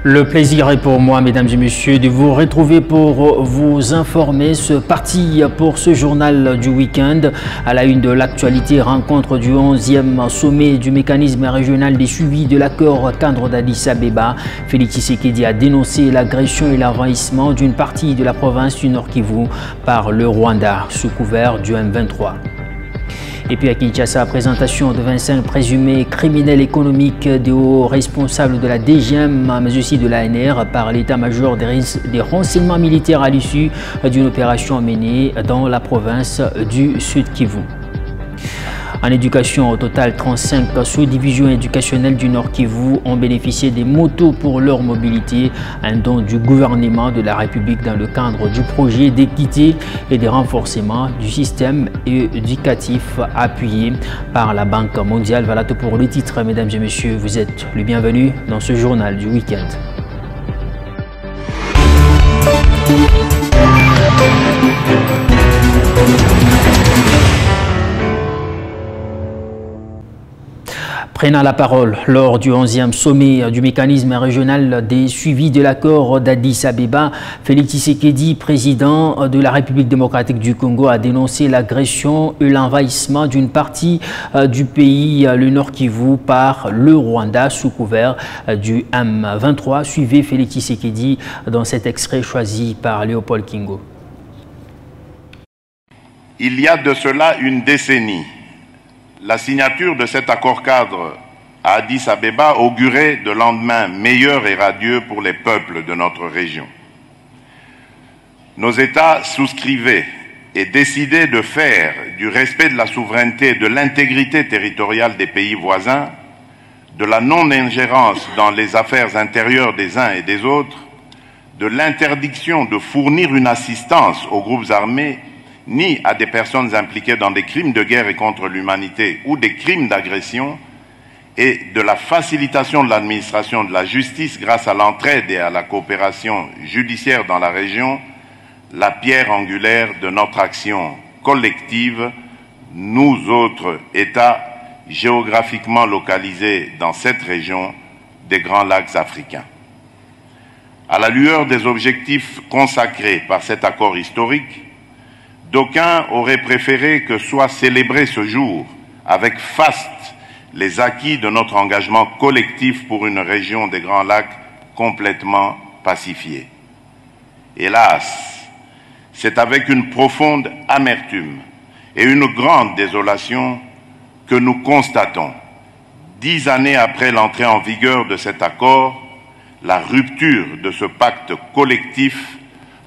Le plaisir est pour moi, mesdames et messieurs, de vous retrouver pour vous informer. Ce parti pour ce journal du week-end. À la une de l'actualité, rencontre du 11e sommet du mécanisme régional des suivis de l'accord cadre d'Addis Abeba. Félix Tshisekedi a dénoncé l'agression et l'envahissement d'une partie de la province du Nord Kivu par le Rwanda, sous couvert du M23. Et puis à Kinshasa, présentation de 25 présumés criminels économiques des hauts responsables de la DGM, mais aussi de l'ANR par l'état-major des renseignements militaires à l'issue d'une opération menée dans la province du Sud Kivu. En éducation, au total, 35 sous-divisions éducationnelles du Nord Kivu ont bénéficié des motos pour leur mobilité, un don du gouvernement de la République dans le cadre du projet d'équité et de renforcement du système éducatif appuyé par la Banque mondiale. Voilà tout pour le titre, mesdames et messieurs. Vous êtes les bienvenus dans ce journal du week-end. Prenant la parole lors du 11e sommet du mécanisme régional des suivis de l'accord d'Addis Abeba, Félix Tshisekedi, président de la République démocratique du Congo, a dénoncé l'agression et l'envahissement d'une partie du pays, le Nord Kivu, par le Rwanda sous couvert du M23. Suivez Félix Tshisekedi dans cet extrait choisi par Léopold Kingo. Il y a de cela une décennie, la signature de cet accord-cadre à Addis Abeba augurait de lendemains meilleurs et radieux pour les peuples de notre région. Nos États souscrivaient et décidaient de faire du respect de la souveraineté et de l'intégrité territoriale des pays voisins, de la non-ingérence dans les affaires intérieures des uns et des autres, de l'interdiction de fournir une assistance aux groupes armés ni à des personnes impliquées dans des crimes de guerre et contre l'humanité ou des crimes d'agression, et de la facilitation de l'administration de la justice grâce à l'entraide et à la coopération judiciaire dans la région, la pierre angulaire de notre action collective, nous autres États géographiquement localisés dans cette région des Grands Lacs africains. À la lueur des objectifs consacrés par cet accord historique, d'aucuns auraient préféré que soit célébré ce jour avec faste les acquis de notre engagement collectif pour une région des Grands Lacs complètement pacifiée. Hélas, c'est avec une profonde amertume et une grande désolation que nous constatons, 10 années après l'entrée en vigueur de cet accord, la rupture de ce pacte collectif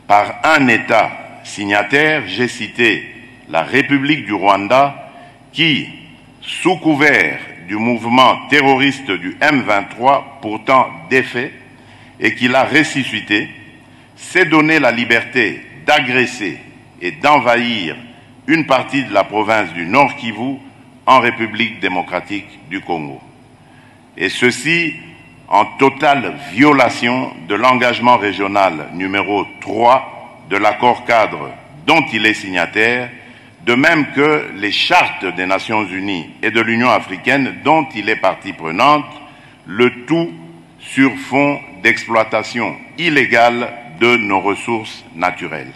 par un État signataire, j'ai cité la République du Rwanda, qui, sous couvert du mouvement terroriste du M23, pourtant défait, et qui l'a ressuscité, s'est donné la liberté d'agresser et d'envahir une partie de la province du Nord Kivu en République démocratique du Congo. Et ceci en totale violation de l'engagement régional numéro 3 de l'accord-cadre dont il est signataire, de même que les chartes des Nations Unies et de l'Union africaine dont il est partie prenante, le tout sur fond d'exploitation illégale de nos ressources naturelles.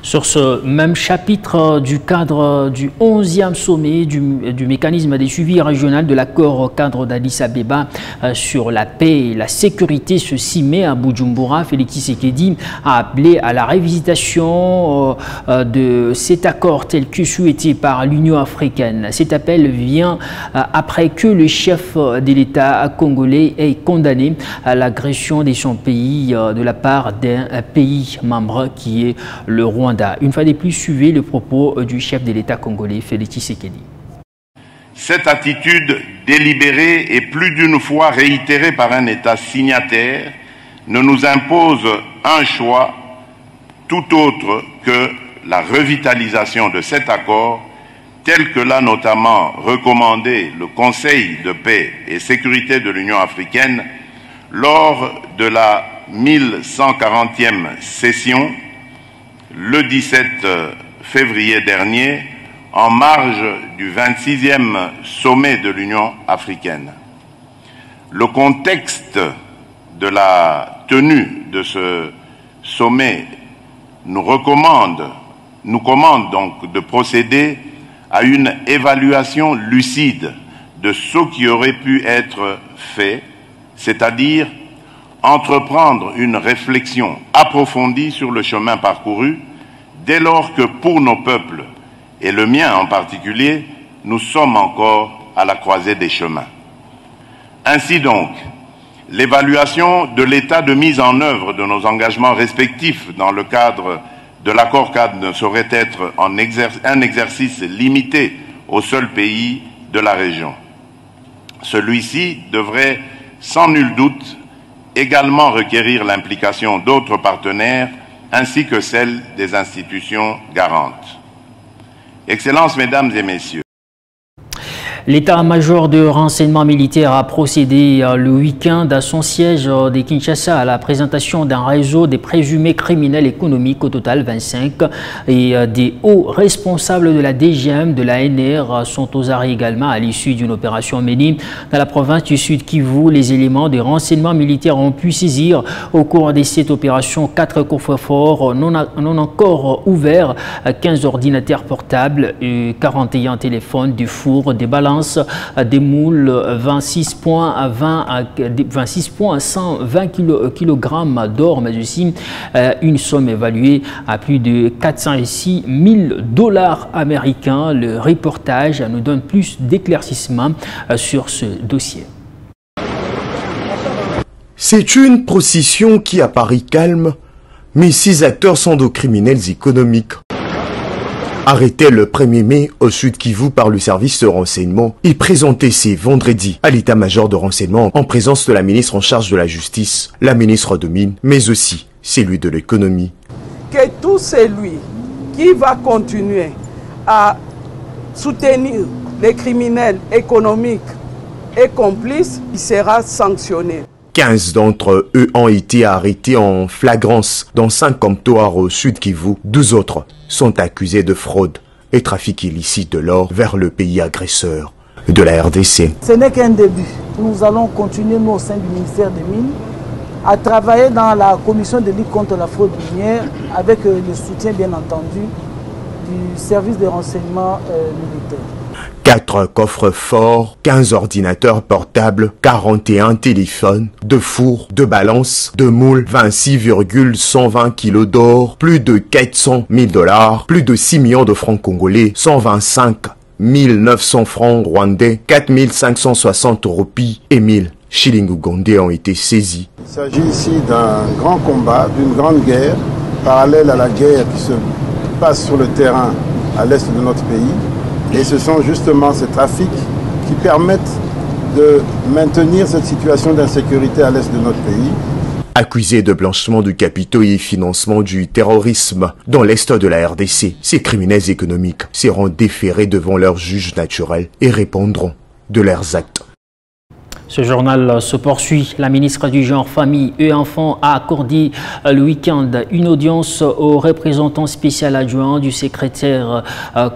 Sur ce même chapitre du cadre du 11e sommet du mécanisme des suivis régional de l'accord cadre d'Addis Abeba sur la paix et la sécurité ce 6 mai à Bujumbura, Félix Tshisekedi a appelé à la révisitation de cet accord tel que souhaité par l'Union africaine. Cet appel vient après que le chef de l'État congolais ait condamné l'agression de son pays de la part d'un pays membre qui est le Rwanda. Une fois de plus, suivez le propos du chef de l'État congolais, Félix Tshisekedi. Cette attitude délibérée et plus d'une fois réitérée par un État signataire ne nous impose un choix tout autre que la revitalisation de cet accord, tel que l'a notamment recommandé le Conseil de paix et sécurité de l'Union africaine lors de la 1140e session le 17 février dernier, en marge du 26e sommet de l'Union africaine. Le contexte de la tenue de ce sommet nous commande donc de procéder à une évaluation lucide de ce qui aurait pu être fait, c'est-à-dire entreprendre une réflexion approfondie sur le chemin parcouru, dès lors que pour nos peuples, et le mien en particulier, nous sommes encore à la croisée des chemins. Ainsi donc, l'évaluation de l'état de mise en œuvre de nos engagements respectifs dans le cadre de l'accord-cadre ne saurait être un exercice limité au seul pays de la région. Celui-ci devrait, sans nul doute, également requérir l'implication d'autres partenaires ainsi que celle des institutions garantes. Excellences, Mesdames et Messieurs, L'état-major de renseignement militaire a procédé le week-end à son siège de Kinshasa à la présentation d'un réseau des présumés criminels économiques, au total 25, et des hauts responsables de la DGM, de la NR sont aux arrêts également à l'issue d'une opération menée dans la province du Sud Kivu. Les éléments de renseignement militaire ont pu saisir au cours de cette opération 4 coffres-forts non encore ouverts, 15 ordinateurs portables, 41 téléphones, des fours, des balances, des moules, 26,120 kg d'or, mais aussi une somme évaluée à plus de 406 000 $ américains. Le reportage nous donne plus d'éclaircissements sur ce dossier. C'est une procession qui apparaît calme, mais ses acteurs sont de criminels économiques. Arrêté le 1er mai au Sud Kivu par le service de renseignement et présenté ce vendredi à l'état-major de renseignement en présence de la ministre en charge de la justice, la ministre de Mines, mais aussi celui de l'économie. Que tout celui qui va continuer à soutenir les criminels économiques et complices, il sera sanctionné. 15 d'entre eux ont été arrêtés en flagrance dans 5 comptoirs au Sud Kivu. 12 autres sont accusés de fraude et trafic illicite de l'or vers le pays agresseur de la RDC. Ce n'est qu'un début. Nous allons continuer, nous, au sein du ministère des Mines, à travailler dans la commission de lutte contre la fraude minière avec le soutien, bien entendu, du service de renseignement militaire. 4 coffres forts, 15 ordinateurs portables, 41 téléphones, 2 fours, 2 balances, 2 moules, 26,120 kg d'or, plus de 400 000 $, plus de 6 millions de francs congolais, 125 900 francs rwandais, 4 560 roupies et 1000 shillings ougandais ont été saisis. Il s'agit ici d'un grand combat, d'une grande guerre, parallèle à la guerre qui se passe sur le terrain à l'est de notre pays. Et ce sont justement ces trafics qui permettent de maintenir cette situation d'insécurité à l'est de notre pays. Accusés de blanchiment de capitaux et financement du terrorisme dans l'est de la RDC, ces criminels économiques seront déférés devant leurs juges naturels et répondront de leurs actes. Ce journal se poursuit. La ministre du Genre, Famille et Enfants a accordé le week-end une audience au représentant spécial adjoint du secrétaire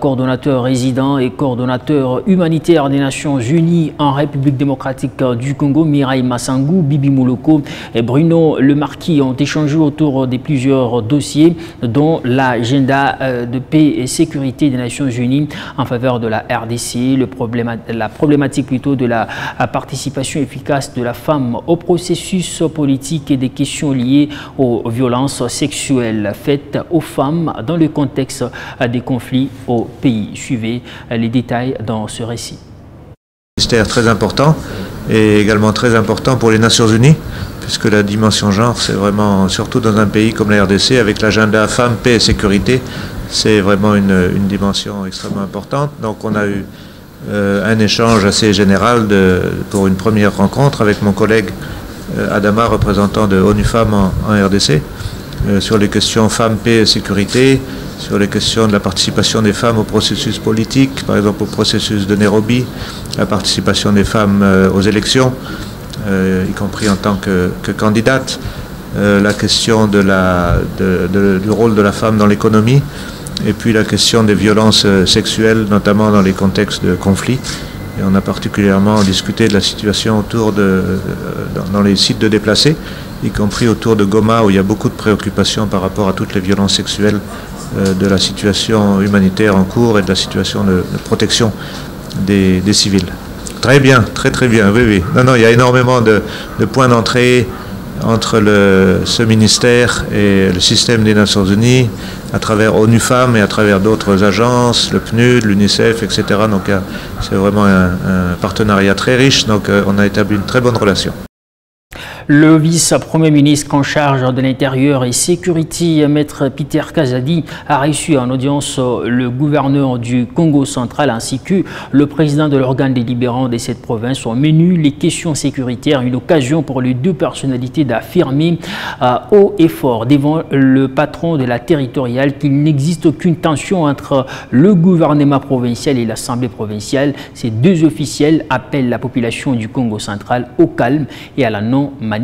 coordonnateur résident et coordonnateur humanitaire des Nations Unies en République démocratique du Congo, Mireille Massangou, Bibi Mouloko et Bruno Le Marquis ont échangé autour de plusieurs dossiers, dont l'agenda de paix et sécurité des Nations Unies en faveur de la RDC, la problématique plutôt de la participation efficace de la femme au processus politique et des questions liées aux violences sexuelles faites aux femmes dans le contexte des conflits au pays. Suivez les détails dans ce récit. Ministère très important et également très important pour les Nations Unies, puisque la dimension genre, c'est vraiment, surtout dans un pays comme la RDC, avec l'agenda femmes, paix et sécurité, c'est vraiment une dimension extrêmement importante. Donc on a eu un échange assez général pour une première rencontre avec mon collègue Adama, représentant de ONU Femmes en RDC, sur les questions femmes, paix et sécurité, sur les questions de la participation des femmes au processus politique, par exemple au processus de Nairobi, la participation des femmes aux élections, y compris en tant que candidate, la question du rôle de la femme dans l'économie, et puis la question des violences sexuelles, notamment dans les contextes de conflit. Et on a particulièrement discuté de la situation dans les sites de déplacés, y compris autour de Goma, où il y a beaucoup de préoccupations par rapport à toutes les violences sexuelles, de la situation humanitaire en cours et de la situation de protection des civils. Très bien, très bien, oui. Non, il y a énormément de points d'entrée entre ce ministère et le système des Nations Unies, à travers ONU Femmes et à travers d'autres agences, le PNUD, l'UNICEF, etc. Donc c'est vraiment un partenariat très riche, donc on a établi une très bonne relation. Le vice-premier ministre en charge de l'Intérieur et Sécurité, Maître Peter Kazadi, a reçu en audience le gouverneur du Congo central ainsi que le président de l'organe délibérant de cette province. Au menu, les questions sécuritaires, une occasion pour les deux personnalités d'affirmer haut et fort devant le patron de la territoriale qu'il n'existe aucune tension entre le gouvernement provincial et l'Assemblée provinciale. Ces deux officiels appellent la population du Congo central au calme et à la non-manipulation.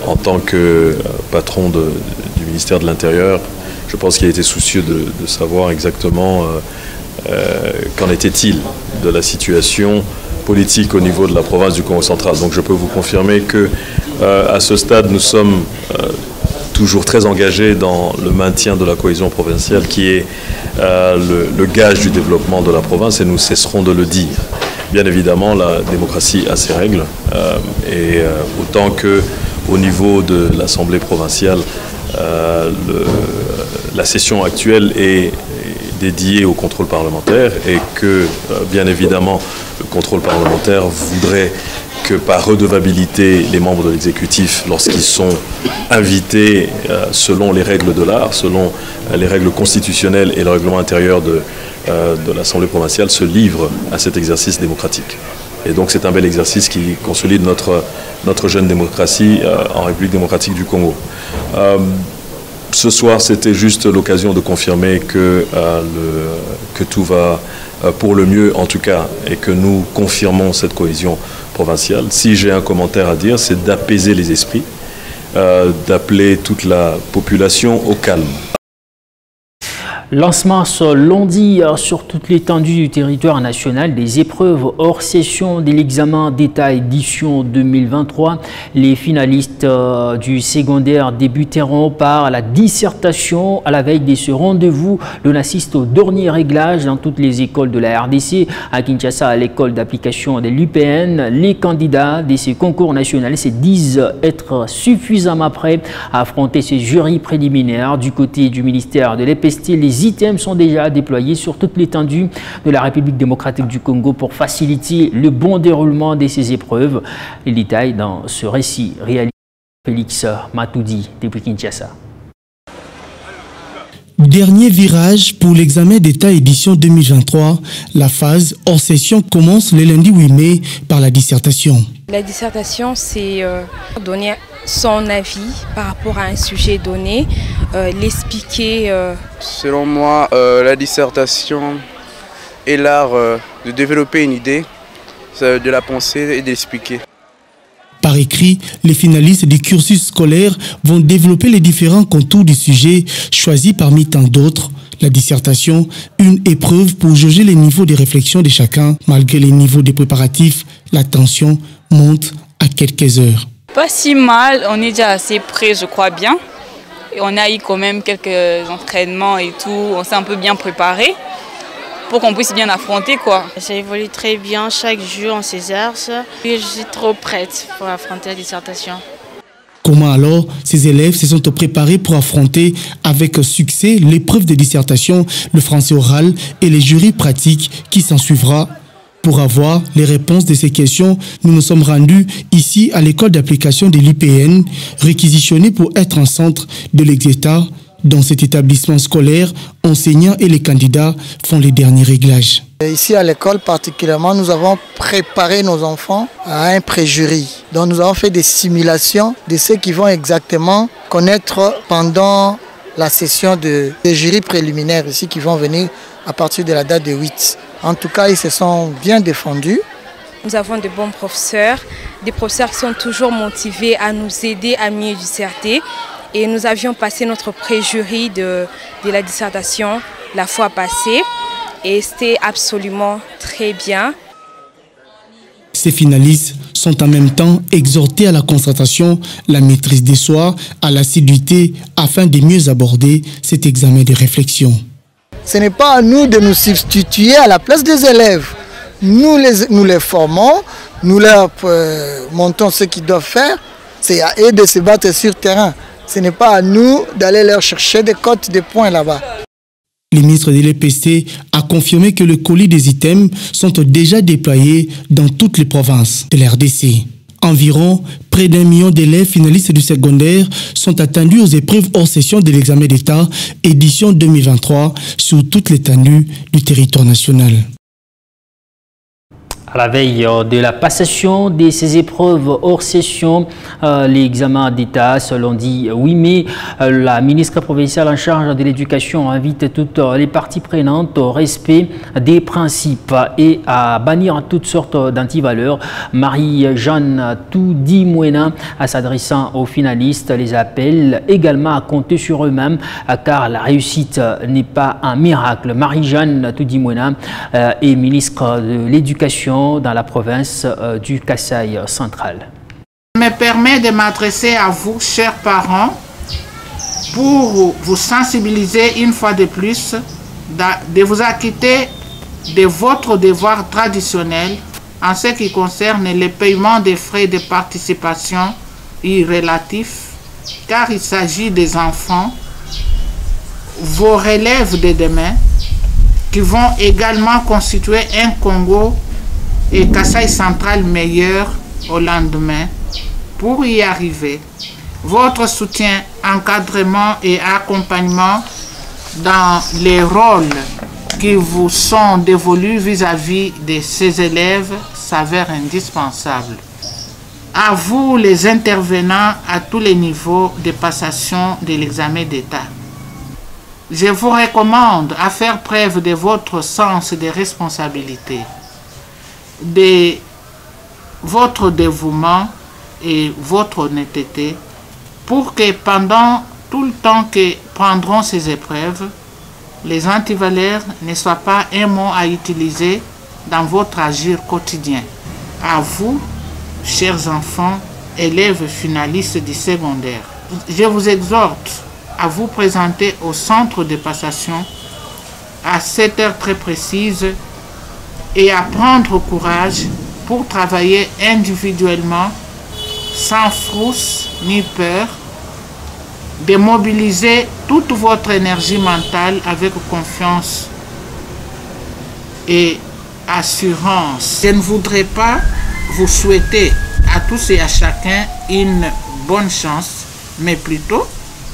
En tant que patron du ministère de l'Intérieur, je pense qu'il a été soucieux de savoir exactement qu'en était-il de la situation politique au niveau de la province du Congo central. Donc je peux vous confirmer que à ce stade, nous sommes toujours très engagés dans le maintien de la cohésion provinciale qui est le gage du développement de la province et nous cesserons de le dire. Bien évidemment, la démocratie a ses règles et autant qu'au niveau de l'Assemblée provinciale, la session actuelle est dédiée au contrôle parlementaire et que, bien évidemment, le contrôle parlementaire voudrait que par redevabilité, les membres de l'exécutif, lorsqu'ils sont invités selon les règles de l'art, selon les règles constitutionnelles et le règlement intérieur de l'Assemblée provinciale, se livrent à cet exercice démocratique. Et donc c'est un bel exercice qui consolide notre jeune démocratie en République démocratique du Congo. Ce soir, c'était juste l'occasion de confirmer que tout va pour le mieux, en tout cas, et que nous confirmons cette cohésion provinciale. Si j'ai un commentaire à dire, c'est d'apaiser les esprits, d'appeler toute la population au calme. Lancement ce lundi sur toute l'étendue du territoire national des épreuves hors session de l'examen d'État édition 2023. Les finalistes du secondaire débuteront par la dissertation à la veille de ce rendez-vous. L'on assiste au dernier réglage dans toutes les écoles de la RDC. À Kinshasa, à l'école d'application de l'UPN, les candidats de ce concours national se disent être suffisamment prêts à affronter ce jury préliminaire. Du côté du ministère de l'EPST, les items sont déjà déployés sur toute l'étendue de la République démocratique du Congo pour faciliter le bon déroulement de ces épreuves. Les détails dans ce récit réalisé par Félix Matoudi depuis Kinshasa. Dernier virage pour l'examen d'État édition 2023. La phase hors session commence le lundi 8 mai par la dissertation. La dissertation, c'est donner son avis par rapport à un sujet donné, l'expliquer. Selon moi, la dissertation est l'art de développer une idée, de la penser et de l'expliquer. Par écrit, les finalistes du cursus scolaire vont développer les différents contours du sujet choisis parmi tant d'autres. La dissertation, une épreuve pour jauger les niveaux de réflexion de chacun. Malgré les niveaux des préparatifs, la tension monte à quelques heures. Pas si mal, on est déjà assez prêt, je crois bien. Et on a eu quand même quelques entraînements et tout, on s'est un peu bien préparé pour qu'on puisse bien affronter, quoi. Ça évolue très bien chaque jour, on s'exerce. Et je suis trop prête pour affronter la dissertation. Comment alors ces élèves se sont préparés pour affronter avec succès l'épreuve de dissertation, le français oral et les jurys pratiques qui s'en suivra? Pour avoir les réponses de ces questions, nous nous sommes rendus ici à l'école d'application de l'UPN, réquisitionnée pour être un centre de l'exéta. Dans cet établissement scolaire, enseignants et les candidats font les derniers réglages. Ici à l'école particulièrement, nous avons préparé nos enfants à un pré-jury. Donc nous avons fait des simulations de ce qu'ils vont exactement connaître pendant la session de jury préliminaire ici qui vont venir à partir de la date de 8. En tout cas, ils se sont bien défendus. Nous avons de bons professeurs, des professeurs qui sont toujours motivés à nous aider à mieux disserter. Et nous avions passé notre pré-jury de la dissertation la fois passée. et c'était absolument très bien. Ces finalistes sont en même temps exhortés à la concentration, la maîtrise des soi, à l'assiduité afin de mieux aborder cet examen de réflexion. Ce n'est pas à nous de nous substituer à la place des élèves. Nous les formons, nous leur montrons ce qu'ils doivent faire. C'est à eux de se battre sur terrain. Ce n'est pas à nous d'aller leur chercher des cotes, des points là-bas. Le ministre de l'EPC a confirmé que le colis des items sont déjà déployés dans toutes les provinces de l'RDC. Environ près d'1 million d'élèves finalistes du secondaire sont attendus aux épreuves hors session de l'examen d'État édition 2023 sur toute l'étendue du territoire national. À la veille de la passation de ces épreuves hors session, l'examen d'État ce lundi 8 mai, la ministre provinciale en charge de l'éducation invite toutes les parties prenantes au respect des principes et à bannir toutes sortes d'antivaleurs. Marie-Jeanne Toudimouena, s'adressant aux finalistes, les appelle également à compter sur eux-mêmes car la réussite n'est pas un miracle. Marie-Jeanne Toudimouena est ministre de l'Éducation dans la province du Kasaï central. Je me permets de m'adresser à vous, chers parents, pour vous sensibiliser une fois de plus, de vous acquitter de votre devoir traditionnel en ce qui concerne le paiement des frais de participation irrélatifs, car il s'agit des enfants, vos relèves de demain, qui vont également constituer un Congo et Kasaï central meilleur au lendemain. Pour y arriver, votre soutien, encadrement et accompagnement dans les rôles qui vous sont dévolus vis-à-vis de ces élèves s'avère indispensable. À vous, les intervenants à tous les niveaux de passation de l'examen d'État. Je vous recommande à faire preuve de votre sens de responsabilité, de votre dévouement et votre honnêteté pour que pendant tout le temps que prendront ces épreuves, les antivaleurs ne soient pas un mot à utiliser dans votre agir quotidien. À vous, chers enfants, élèves finalistes du secondaire, je vous exhorte à vous présenter au centre de passation à 7 heures très précises et à prendre courage pour travailler individuellement, sans frousse ni peur, de mobiliser toute votre énergie mentale avec confiance et assurance. Je ne voudrais pas vous souhaiter à tous et à chacun une bonne chance, mais plutôt,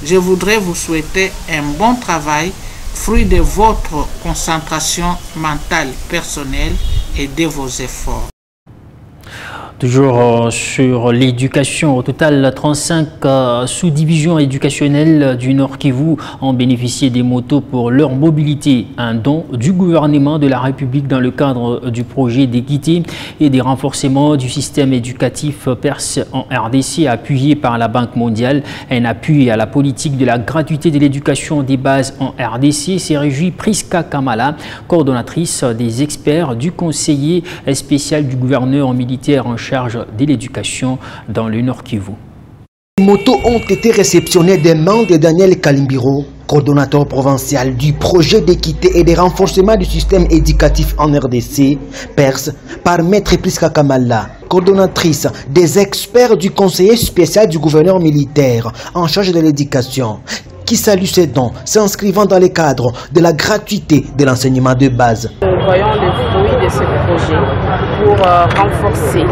je voudrais vous souhaiter un bon travail, fruit de votre concentration mentale personnelle et de vos efforts. Toujours sur l'éducation, au total 35 sous-divisions éducationnelles du Nord Kivu ont bénéficié des motos pour leur mobilité, un don du gouvernement de la République dans le cadre du projet d'équité et des renforcements du système éducatif perse en RDC appuyé par la Banque mondiale. Un appui à la politique de la gratuité de l'éducation des bases en RDC s'est réjoui Priska Kamala, coordonnatrice des experts du conseiller spécial du gouverneur militaire en charge de l'éducation dans le Nord Kivu. Les motos ont été réceptionnées des mains de Daniel Kalimbiro, coordonnateur provincial du projet d'équité et de renforcement du système éducatif en RDC, Perse, par Maître Priska Kamala, coordonnatrice des experts du conseiller spécial du gouverneur militaire en charge de l'éducation, qui salue ces dons, s'inscrivant dans le cadre de la gratuité de l'enseignement de base. Nous voyons le fruit de ce projet pour renforcer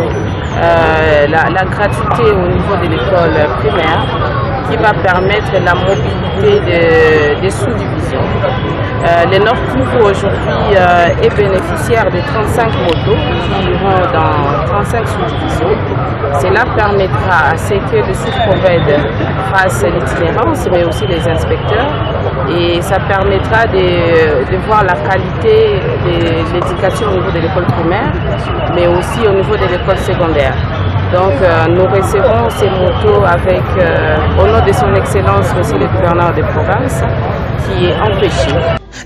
la gratuité au niveau de l'école primaire qui va permettre la mobilité des sous-divisions. Le Nord Kivu aujourd'hui est bénéficiaire de 35 motos qui iront dans 35 sous-divisions. Cela permettra à ce que les sous-provèdes fassent l'itinérance, mais aussi les inspecteurs. Et ça permettra de voir la qualité de l'éducation au niveau de l'école primaire, mais aussi au niveau de l'école secondaire. Donc nous recevons ces motos avec, au nom de son Excellence, Monsieur le gouverneur de province, qui est empêché.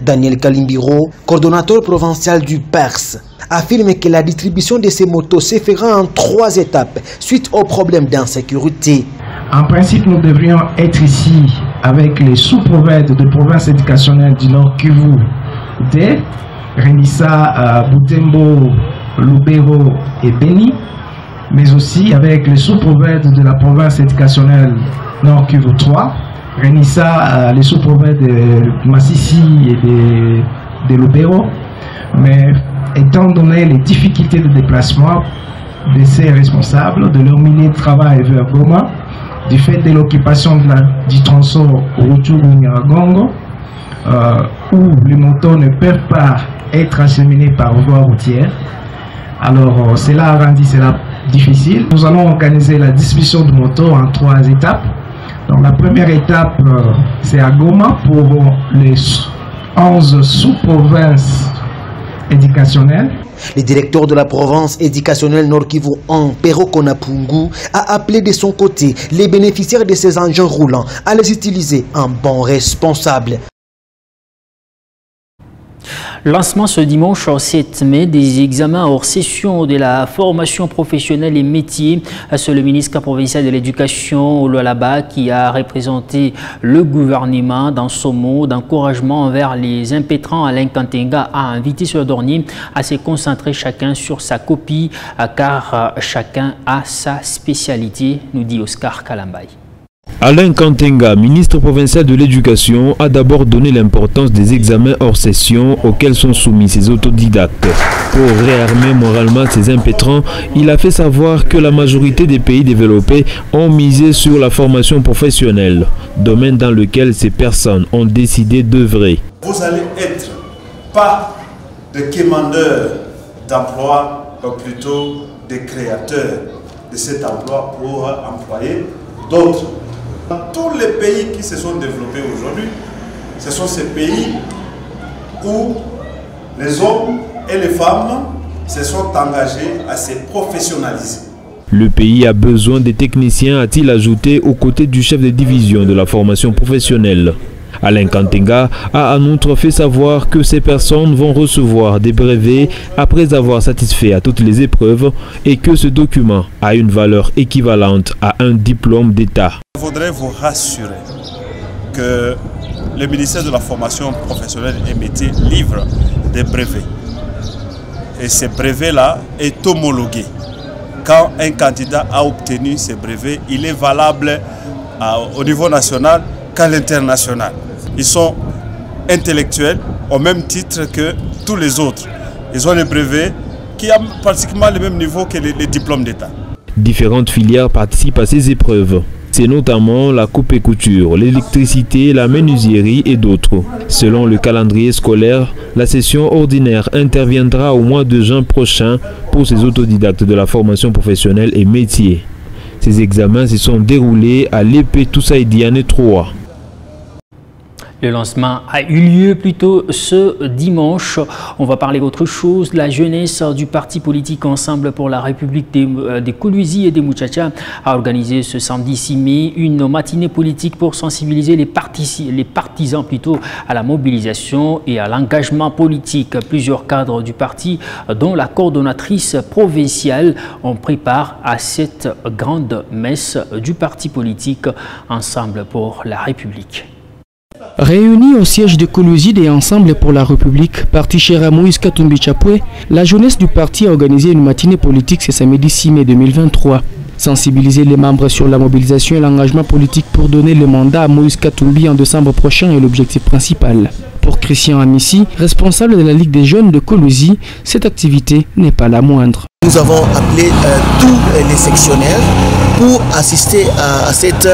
Daniel Kalimbiro, coordonnateur provincial du PERS, affirme que la distribution de ces motos se fera en 3 étapes suite aux problèmes d'insécurité. En principe, nous devrions être ici avec les sous-provinces de provinces éducationnelles du Nord Kivu, D, Renissa, Butembo, Lubero et Beni, mais aussi avec les sous-provinces de la province éducationnelle Nord Kivu 3, Renissa, les sous-provinces de Massissi et de Lubero. Mais étant donné les difficultés de déplacement de ces responsables, de leur milieu de travail vers Goma, du fait de l'occupation du tronçon Rutshuru-Nyiragongo, où les motos ne peuvent pas être acheminés par voie routière. Alors cela a rendu cela difficile. Nous allons organiser la distribution de motos en 3 étapes. Donc la première étape, c'est à Goma pour les 11 sous-provinces éducationnelles. Le directeur de la province éducationnelle Nord Kivu, Pero Konapungu, a appelé de son côté les bénéficiaires de ces engins roulants à les utiliser en bons responsables. Lancement ce dimanche 7 mai des examens hors session de la formation professionnelle et métiers. C'est le ministre provincial de l'Éducation, Ololaba, qui a représenté le gouvernement dans son mot d'encouragement envers les impétrants. Alain Kantenga a invité ce dernier à se concentrer chacun sur sa copie, car chacun a sa spécialité, nous dit Oscar Kalambay. Alain Kantenga, ministre provincial de l'Éducation, a d'abord donné l'importance des examens hors session auxquels sont soumis ces autodidactes. Pour réarmer moralement ces impétrants, il a fait savoir que la majorité des pays développés ont misé sur la formation professionnelle, domaine dans lequel ces personnes ont décidé d'œuvrer. Vous allez être pas des quémandeurs d'emploi, mais plutôt des créateurs de cet emploi pour employer d'autres. Dans tous les pays qui se sont développés aujourd'hui, ce sont ces pays où les hommes et les femmes se sont engagés à se professionnaliser. Le pays a besoin des techniciens, a-t-il ajouté, aux côtés du chef de division de la formation professionnelle. Alain Kantenga a en outre fait savoir que ces personnes vont recevoir des brevets après avoir satisfait à toutes les épreuves et que ce document a une valeur équivalente à un diplôme d'État. Je voudrais vous rassurer que le ministère de la formation professionnelle et métiers livre des brevets. Et ces brevets-là est homologué. Quand un candidat a obtenu ces brevets, il est valable au niveau national qu'à l'international. Ils sont intellectuels au même titre que tous les autres. Ils ont les brevets qui ont pratiquement le même niveau que les diplômes d'État. Différentes filières participent à ces épreuves. C'est notamment la coupe et couture, l'électricité, la menuiserie et d'autres. Selon le calendrier scolaire, la session ordinaire interviendra au mois de juin prochain pour ces autodidactes de la formation professionnelle et métiers. Ces examens se sont déroulés à l'épée Toussaïdiane 3. Le lancement a eu lieu plus tôt ce dimanche. On va parler d'autre chose. La jeunesse du parti politique Ensemble pour la République des Kolwezi et des Muchacha a organisé ce samedi 6 mai une matinée politique pour sensibiliser les partisans à la mobilisation et à l'engagement politique. Plusieurs cadres du parti, dont la coordonnatrice provinciale, on prépare à cette grande messe du parti politique Ensemble pour la République. Réunis au siège de Kolwezi et Ensemble pour la République, parti cher à Moïse Katumbi Chapwe, la jeunesse du parti a organisé une matinée politique ce samedi 6 mai 2023. Sensibiliser les membres sur la mobilisation et l'engagement politique pour donner le mandat à Moïse Katumbi en décembre prochain est l'objectif principal. Pour Christian Amissi, responsable de la Ligue des jeunes de Kolwezi, cette activité n'est pas la moindre. Nous avons appelé tous les sectionnaires pour assister à cette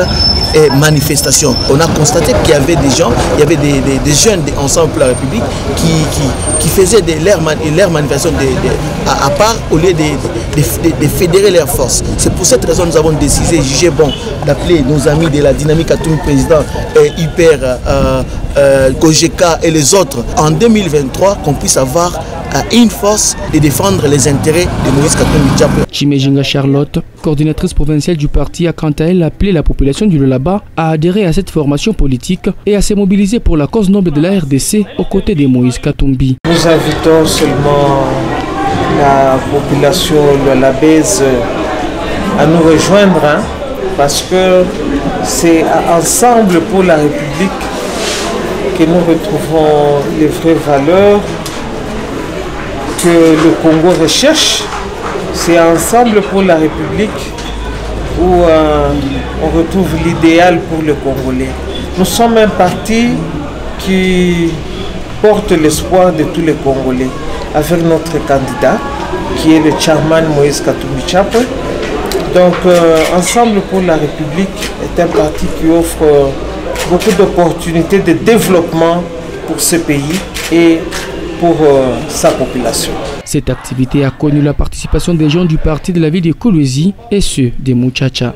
manifestation. On a constaté qu'il y avait des gens, il y avait des jeunes Ensemble pour la République qui faisaient leurs manifestations à part au lieu de fédérer leurs forces. C'est pour cette raison que nous avons décidé, jugé bon, d'appeler nos amis de la dynamique Atoumi Président, Hyper, Kojeka et les autres en 2023 qu'on puisse avoir une force de défendre les intérêts de Moïse Katumbi Tchapwe. Chimejinga Charlotte, coordinatrice provinciale du parti, a quant à elle appelé la population du Lualaba à adhérer à cette formation politique et à se mobiliser pour la cause noble de la RDC aux côtés de Moïse Katumbi. Nous invitons seulement la population lualabaise à nous rejoindre, parce que c'est ensemble pour la République que nous retrouvons les vraies valeurs que le Congo recherche. C'est ensemble pour la République où on retrouve l'idéal pour le Congolais. Nous sommes un parti qui porte l'espoir de tous les Congolais avec notre candidat qui est le chairman Moïse Katumbi Tchapwe. Donc Ensemble pour la République est un parti qui offre beaucoup d'opportunités de développement pour ce pays et pour sa population. Cette activité a connu la participation des gens du parti de la ville de Kolwezi et ceux des Muchacha.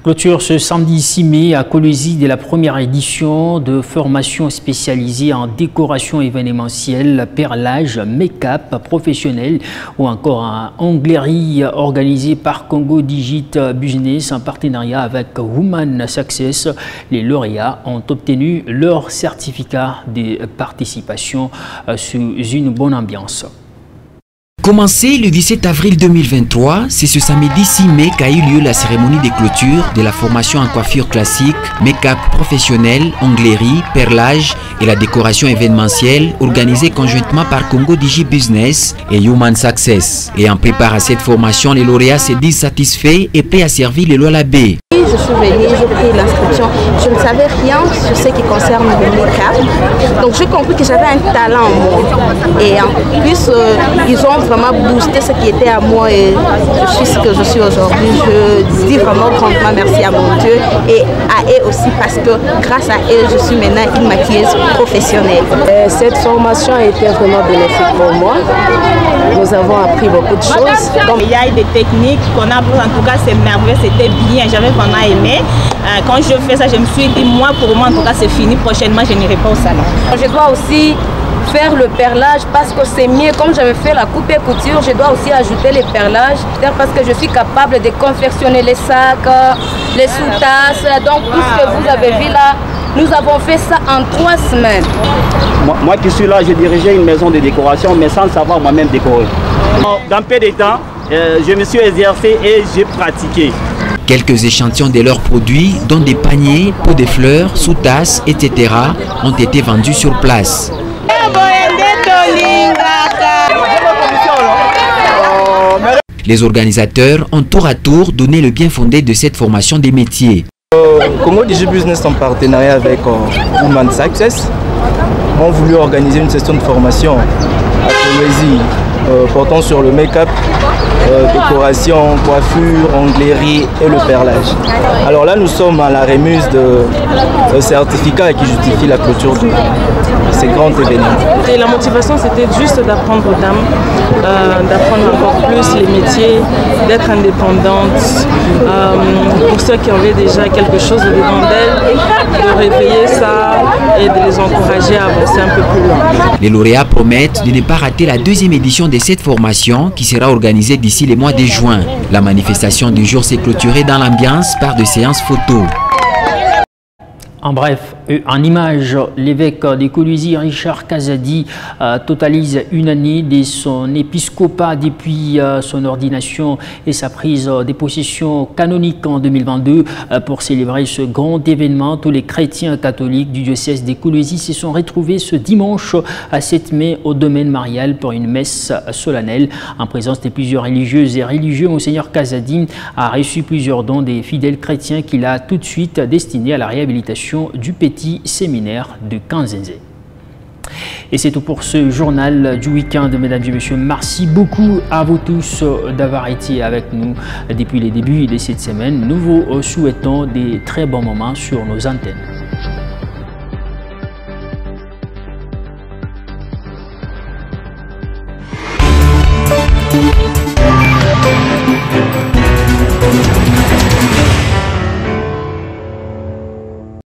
Clôture ce samedi 6 mai à Kolwezi de la première édition de formation spécialisée en décoration événementielle, perlage, make-up professionnel ou encore en onglerie organisée par Congo Digit Business en partenariat avec Woman Success. Les lauréats ont obtenu leur certificat de participation sous une bonne ambiance. Commencé le 17 avril 2023, c'est ce samedi 6 mai qu'a eu lieu la cérémonie de clôture de la formation en coiffure classique, make-up professionnel, onglerie, perlage et la décoration événementielle organisée conjointement par Congo Digi Business et Human Success. Et en préparant cette formation, les lauréats se disent satisfaits et prêts à servir les Lualabais. Je suis venue, j'ai pris l'inscription. Je ne savais rien sur ce qui concerne le make-up. Donc j'ai compris que j'avais un talent en moi. Et en plus, ils ont vraiment boosté ce qui était à moi et je suis ce que je suis aujourd'hui. Je dis vraiment grandement merci à mon Dieu et à eux aussi parce que grâce à eux, je suis maintenant une maquilleuse professionnelle. Cette formation a été vraiment bénéfique pour moi. Nous avons appris beaucoup de choses. Donc, il y a eu des techniques qu'on a apprises, en tout cas c'est merveilleux, c'était bien, j'avais vraiment aimé. Quand je fais ça, je me suis dit, moi pour moi en tout cas c'est fini, prochainement je n'irai pas au salon. Je dois aussi faire le perlage parce que c'est mieux, comme j'avais fait la coupe et couture, je dois aussi ajouter les perlages parce que je suis capable de confectionner les sacs, les sous-tasses. Donc tout ce que vous avez vu là, nous avons fait ça en 3 semaines. Moi qui suis là, je dirigeais une maison de décoration, mais sans savoir moi-même décorer. Dans peu de temps, je me suis exercé et j'ai pratiqué. Quelques échantillons de leurs produits, dont des paniers, pots de fleurs, sous-tasses, etc., ont été vendus sur place. Les organisateurs ont tour à tour donné le bien fondé de cette formation des métiers. Congo Digi Business en partenariat avec Woman Success ont voulu organiser une session de formation à Kolwezi portant sur le make-up, décoration, coiffure, onglerie et le perlage. Alors là, nous sommes à la remise de certificats qui justifient la clôture de ces grands événements. Et la motivation, c'était juste d'apprendre aux dames, d'apprendre encore plus les métiers, d'être indépendante. Pour ceux qui avaient déjà quelque chose devant d'elles, de réveiller ça et de les encourager à avancer un peu plus loin. Les lauréats promettent de ne pas rater la 2e édition de cette formation qui sera organisée d'ici les mois de juin. La manifestation du jour s'est clôturée dans l'ambiance par de séances photos. En bref, en image, l'évêque de Kolwezi, Richard Kazadi, totalise une année de son épiscopat depuis son ordination et sa prise de possession canonique en 2022. Pour célébrer ce grand événement, tous les chrétiens catholiques du diocèse de Kolwezi se sont retrouvés ce dimanche à 7 mai au domaine marial pour une messe solennelle. En présence de plusieurs religieuses et religieux, Monseigneur Kazadi a reçu plusieurs dons des fidèles chrétiens qu'il a tout de suite destinés à la réhabilitation du petit séminaire de Kanzenze. Et c'est tout pour ce journal du week-end, mesdames et messieurs. Merci beaucoup à vous tous d'avoir été avec nous depuis les débuts de cette semaine. Nous vous souhaitons des très bons moments sur nos antennes.